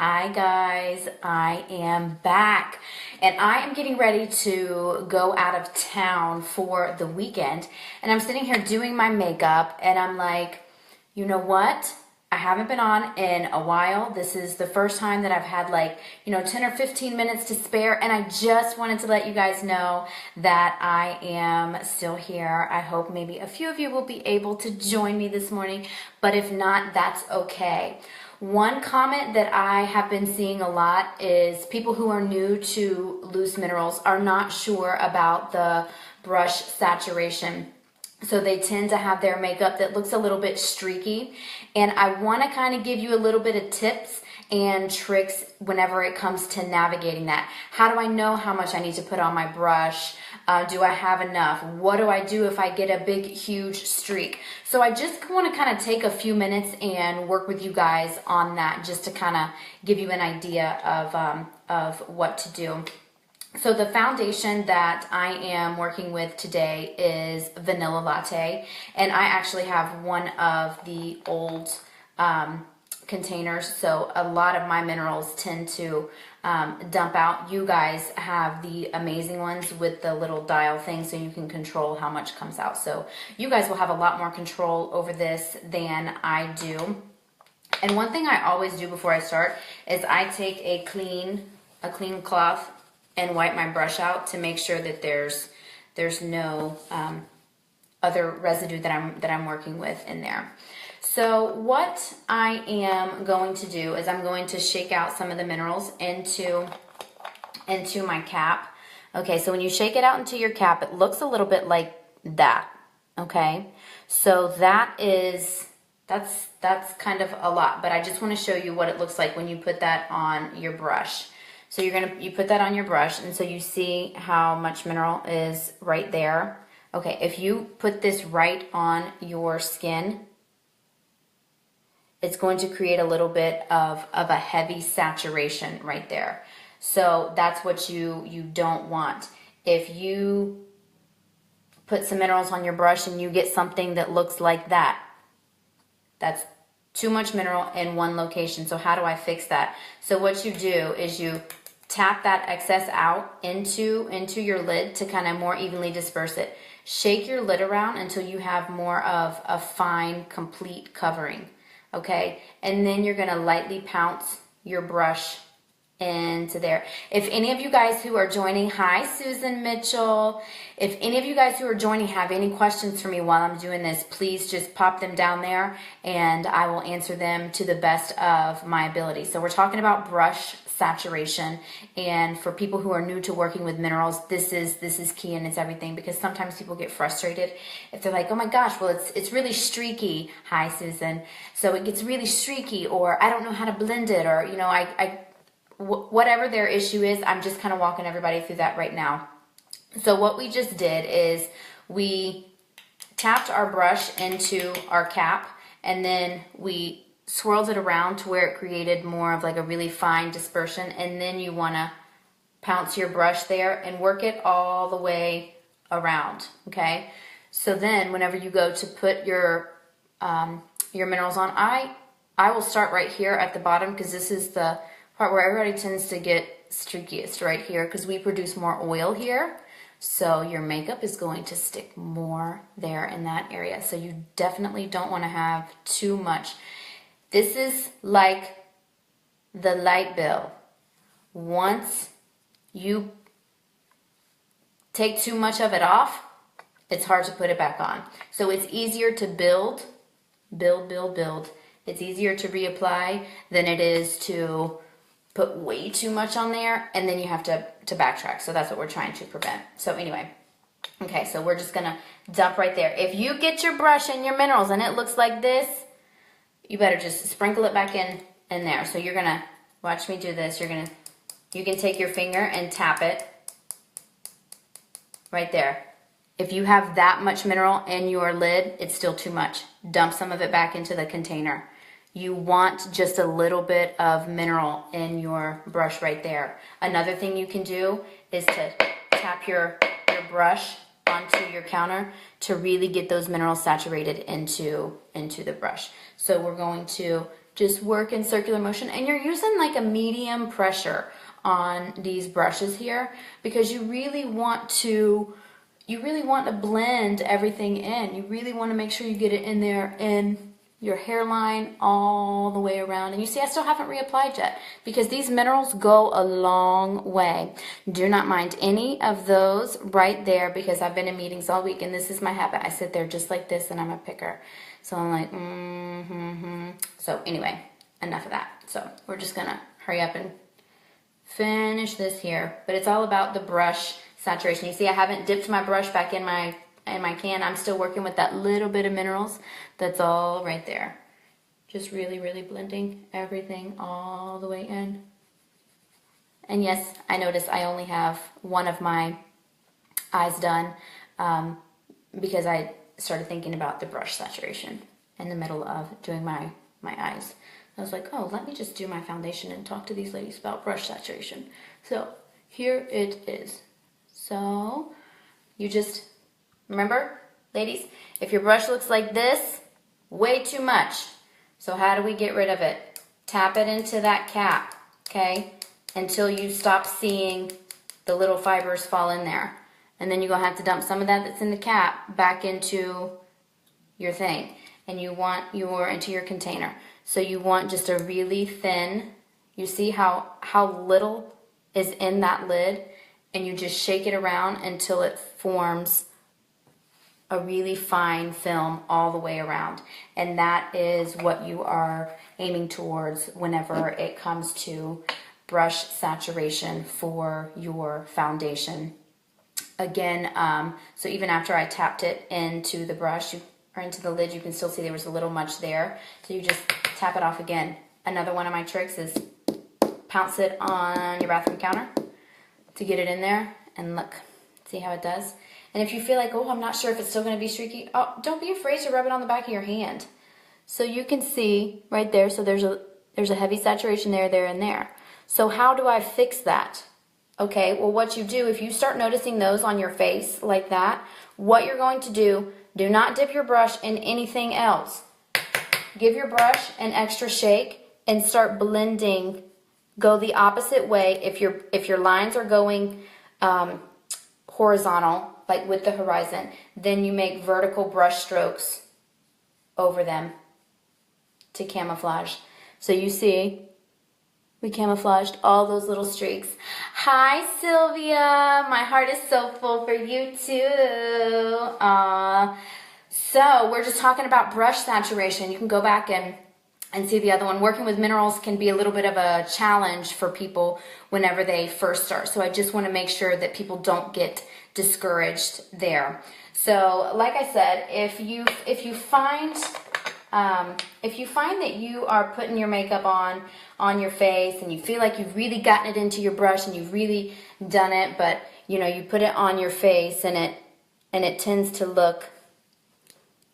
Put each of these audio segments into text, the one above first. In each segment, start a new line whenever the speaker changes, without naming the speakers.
Hi guys, I am back and I am getting ready to go out of town for the weekend, and I'm sitting here doing my makeup and I'm like, you know what? I haven't been on in a while. This is the first time that I've had 10 or 15 minutes to spare, and I just wanted to let you guys know that I am still here. I hope maybe a few of you will be able to join me this morning, but if not, that's okay. One comment that I have been seeing a lot is people who are new to loose minerals are not sure about the brush saturation. So they tend to have their makeup that looks a little bit streaky. And I want to kind of give you a little bit of tips and tricks whenever it comes to navigating that. How do I know how much I need to put on my brush? Do I have enough? What do I do if I get a big, huge streak? So I just want to kind of take a few minutes and work with you guys on that, just to kind of give you an idea of what to do. So the foundation that I am working with today is Vanilla Latte, and I actually have one of the old containers, so a lot of my minerals tend to dump out. You guys have the amazing ones with the little dial thing, so you can control how much comes out. So you guys will have a lot more control over this than I do. And one thing I always do before I start is I take a clean cloth and wipe my brush out to make sure that there's no other residue that I'm working with in there. So what I am going to do is I'm going to shake out some of the minerals into my cap. Okay, so when you shake it out into your cap, it looks a little bit like that. Okay, so that's kind of a lot, but I just want to show you what it looks like when you put that on your brush. So you put that on your brush, and so you see how much mineral is right there. Okay, if you put this right on your skin, it's going to create a little bit of a heavy saturation right there. So that's what you don't want. If you put some minerals on your brush and you get something that looks like that, that's too much mineral in one location. So how do I fix that? So what you do is you tap that excess out into your lid to kind of more evenly disperse it. Shake your lid around until you have more of a fine, complete covering. Okay, and then you're going to lightly pounce your brush into there. If any of you guys who are joining, hi Susan Mitchell, if any of you guys who are joining have any questions for me while I'm doing this, please just pop them down there and I will answer them to the best of my ability. So we're talking about brush saturation, and for people who are new to working with minerals, this is key, and it's everything, because sometimes people get frustrated if they're like, oh my gosh, well it's really streaky. Hi Susan. So it gets really streaky, or I don't know how to blend it, or whatever their issue is. I'm just kind of walking everybody through that right now. So what we just did is we tapped our brush into our cap, and then we swirled it around to where it created more of like a really fine dispersion, and then you want to pounce your brush there and work it all the way around. Okay, so then whenever you go to put your minerals on, I will start right here at the bottom, because this is the part where everybody tends to get streakiest, right here, because we produce more oil here. So your makeup is going to stick more there in that area. So you definitely don't want to have too much. This is like the light bill. Once you take too much of it off, it's hard to put it back on. So it's easier to build. It's easier to reapply than it is to put way too much on there and then you have to backtrack. So that's what we're trying to prevent. So anyway, okay, so we're just gonna dump right there. If you get your brush and your minerals and it looks like this, you better just sprinkle it back in there. So you're gonna watch me do this. You can take your finger and tap it right there. If you have that much mineral in your lid, it's still too much. Dump some of it back into the container. You want just a little bit of mineral in your brush right there. Another thing you can do is to tap your brush onto your counter to really get those minerals saturated into the brush. So we're going to just work in circular motion, and you're using like a medium pressure on these brushes here because you really want to blend everything in. You really want to make sure you get it in there in your hairline all the way around. And you see I still haven't reapplied yet because these minerals go a long way. Do not mind any of those right there because I've been in meetings all week and this is my habit. I sit there just like this and I'm a picker. So I'm like, So anyway, enough of that. So we're just gonna hurry up and finish this here. But it's all about the brush saturation. You see I haven't dipped my brush back in my can. I'm still working with that little bit of minerals that's all right there. Just really, really blending everything all the way in. And yes, I notice I only have one of my eyes done because I started thinking about the brush saturation in the middle of doing my eyes. I was like, oh, let me just do my foundation and talk to these ladies about brush saturation. So here it is. So you just remember, ladies, if your brush looks like this, way too much. So how do we get rid of it? Tap it into that cap, okay, until you stop seeing the little fibers fall in there. And then you're going to have to dump some of that that's in the cap back into your thing. And you want into your container. So you want just a really thin, you see how little is in that lid? And you just shake it around until it forms a really fine film all the way around. And that is what you are aiming towards whenever it comes to brush saturation for your foundation. Again, so even after I tapped it into the brush or into the lid, you can still see there was a little much there. So you just tap it off again. Another one of my tricks is pounce it on your bathroom counter to get it in there. And look, see how it does? And if you feel like, oh, I'm not sure if it's still going to be streaky, oh, don't be afraid to rub it on the back of your hand. So you can see right there, so there's a heavy saturation there, and there. So how do I fix that? Okay, well what you do, if you start noticing those on your face like that, what you're going to do not dip your brush in anything else. Give your brush an extra shake and start blending. Go the opposite way. If your lines are going horizontal, like with the horizon, then you make vertical brush strokes over them to camouflage. So you see, we camouflaged all those little streaks. Hi, Sylvia. My heart is so full for you too. So we're just talking about brush saturation. You can go back and see the other one. Working with minerals can be a little bit of a challenge for people whenever they first start. So I just want to make sure that people don't get discouraged there. So like I said, if you find that you are putting your makeup on your face and you feel like you've really gotten it into your brush and you've really done it, but you put it on your face and it tends to look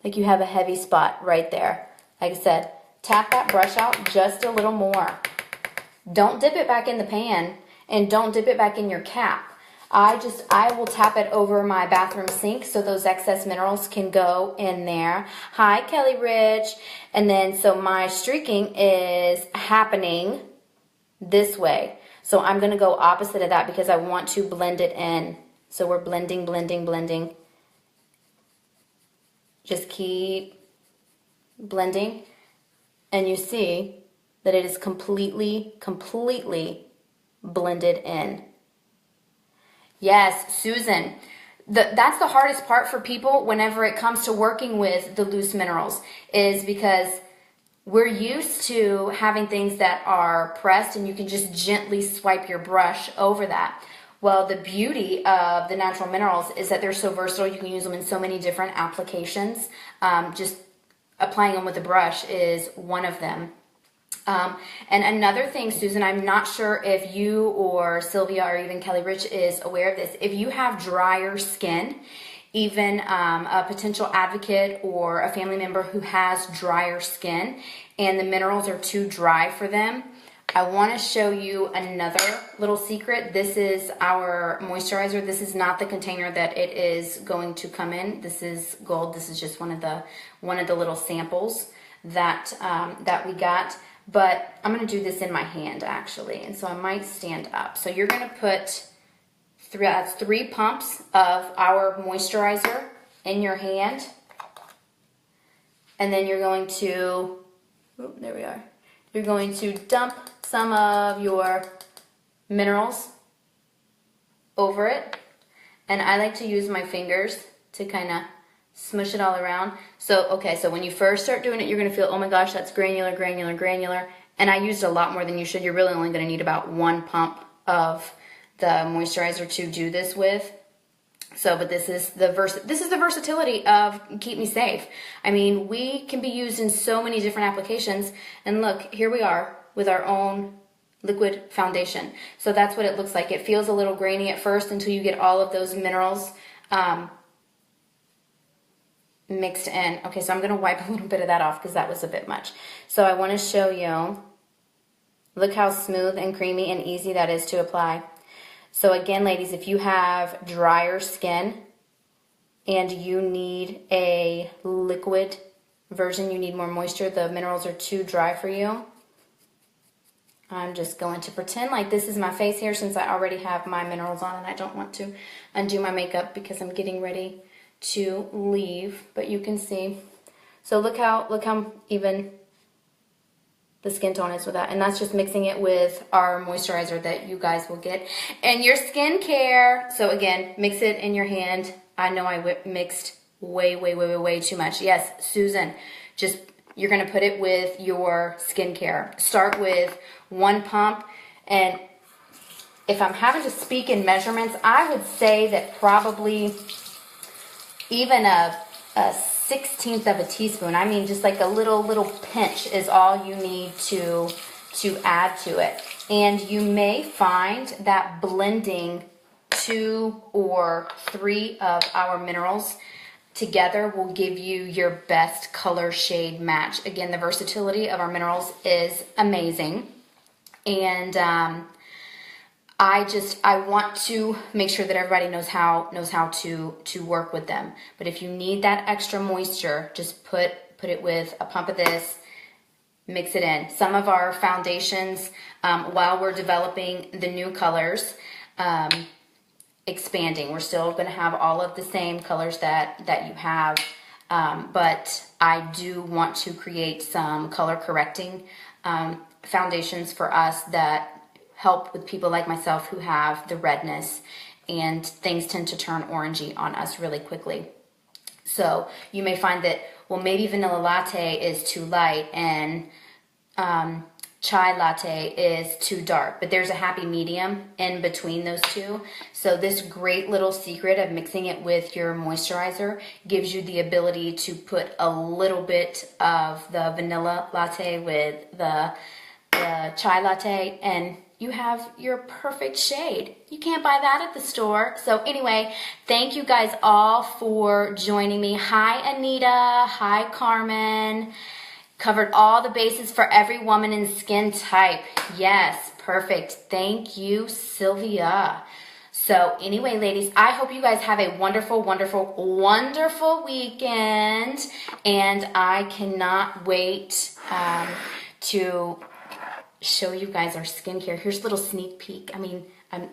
like you have a heavy spot right there. Like I said, tap that brush out just a little more. Don't dip it back in the pan and don't dip it back in your cap. I will tap it over my bathroom sink so those excess minerals can go in there. Hi, Kelly Rich. And then, so my streaking is happening this way. So I'm going to go opposite of that because I want to blend it in. So we're blending, blending, blending. Just keep blending. And you see that it is completely, completely blended in. Yes, Susan. That's the hardest part for people whenever it comes to working with the loose minerals, is because we're used to having things that are pressed and you can just gently swipe your brush over that. Well, the beauty of the natural minerals is that they're so versatile. You can use them in so many different applications. Just applying them with a brush is one of them. And another thing, Susan, I'm not sure if you or Sylvia or even Kelly Rich is aware of this. If you have drier skin, even a potential advocate or a family member who has drier skin and the minerals are too dry for them, I want to show you another little secret. This is our moisturizer. This is not the container that it is going to come in. This is gold. This is just one of the little samples that we got. but I'm going to do this in my hand actually, and so I might stand up. So you're going to put three pumps of our moisturizer in your hand, and then you're going to, there we are, you're going to dump some of your minerals over it, and I like to use my fingers to kind of smush it all around. So, okay, so when you first start doing it, you're going to feel, oh my gosh, that's granular, granular, granular. And I used a lot more than you should. You're really only going to need about 1 pump of the moisturizer to do this with. So, but this is the versatility of Keep Me Safe. I mean, we can be used in so many different applications. And look, here we are with our own liquid foundation. So that's what it looks like. It feels a little grainy at first until you get all of those minerals mixed in. Okay, so I'm going to wipe a little bit of that off because that was a bit much. So I want to show you, look how smooth and creamy and easy that is to apply. So again, ladies, if you have drier skin and you need a liquid version, you need more moisture, the minerals are too dry for you, I'm just going to pretend like this is my face here since I already have my minerals on and I don't want to undo my makeup because I'm getting ready to leave, but you can see. So look how even the skin tone is with that, and that's just mixing it with our moisturizer that you guys will get and your skincare. So again, mix it in your hand. I know I mixed way too much. Yes, Susan, just you're gonna put it with your skincare. Start with 1 pump, and if I'm having to speak in measurements, I would say that probably even a 1/16 of a teaspoon. I mean, just like a little pinch is all you need to add to it. And you may find that blending 2 or 3 of our minerals together will give you your best color shade match. Again, the versatility of our minerals is amazing. And I want to make sure that everybody knows how to work with them. But if you need that extra moisture, just put it with a pump of this, mix it in. Some of our foundations, while we're developing the new colors, expanding, we're still going to have all of the same colors that you have, but I do want to create some color correcting foundations for us that help with people like myself who have the redness and things tend to turn orangey on us really quickly. So you may find that, well, maybe vanilla latte is too light and chai latte is too dark, but there's a happy medium in between those two. So this great little secret of mixing it with your moisturizer gives you the ability to put a little bit of the vanilla latte with the chai latte, and you have your perfect shade. You can't buy that at the store. So anyway, thank you guys all for joining me. Hi, Anita. Hi, Carmen. Covered all the bases for every woman and skin type. Yes, perfect. Thank you, Sylvia. So anyway, ladies, I hope you guys have a wonderful, wonderful, wonderful weekend. And I cannot wait to show you guys our skincare. Here's a little sneak peek. I mean,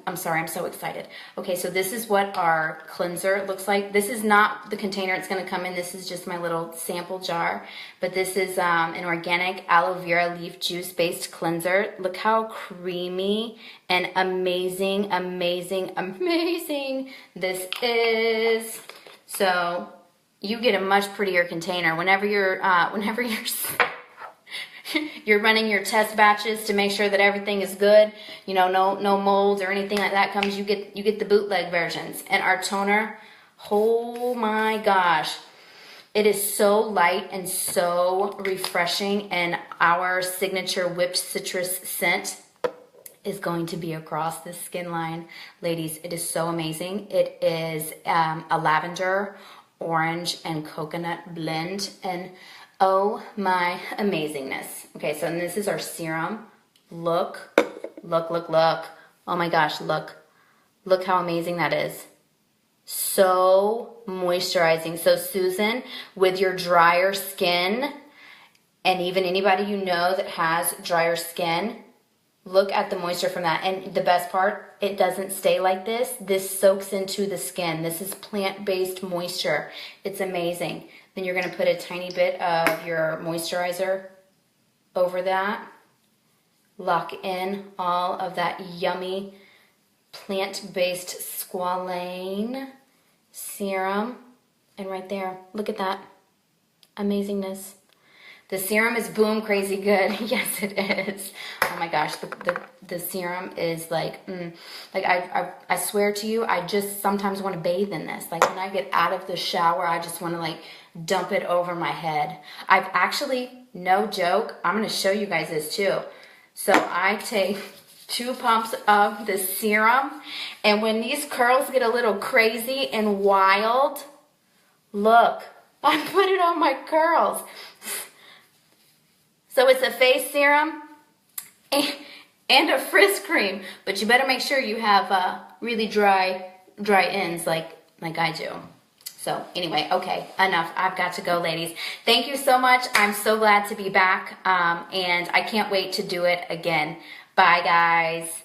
I'm sorry, I'm so excited. Okay, so this is what our cleanser looks like. This is not the container it's going to come in. This is just my little sample jar. But this is an organic aloe vera leaf juice based cleanser. Look how creamy and amazing, amazing, amazing this is. So you get a much prettier container whenever you're you're running your test batches to make sure that everything is good, you know, no molds or anything like that comes, you get the bootleg versions. And our toner, oh my gosh, it is so light and so refreshing, and our signature whipped citrus scent is going to be across this skin line. Ladies, it is so amazing. It is a lavender, orange, and coconut blend, and oh my amazingness. Okay, so this is our serum. Look. Oh my gosh, look. Look how amazing that is. So moisturizing. So Susan, with your drier skin, And even anybody you know that has drier skin, look at the moisture from that. And the best part, it doesn't stay like this. This soaks into the skin. This is plant-based moisture. It's amazing. Then you're going to put a tiny bit of your moisturizer over that. Lock in all of that yummy plant-based squalane serum. And right there, look at that amazingness. The serum is boom crazy good. Yes, it is. Oh my gosh, the serum is like, like I swear to you, I just sometimes want to bathe in this. Like when I get out of the shower, I just want to like dump it over my head. I've actually, no joke, I'm going to show you guys this too. So I take 2 pumps of the serum, and when these curls get a little crazy and wild, look, I put it on my curls. So it's a face serum and a frizz cream, but you better make sure you have really dry ends like I do. So anyway, okay, enough. I've got to go, ladies. Thank you so much. I'm so glad to be back, and I can't wait to do it again. Bye, guys.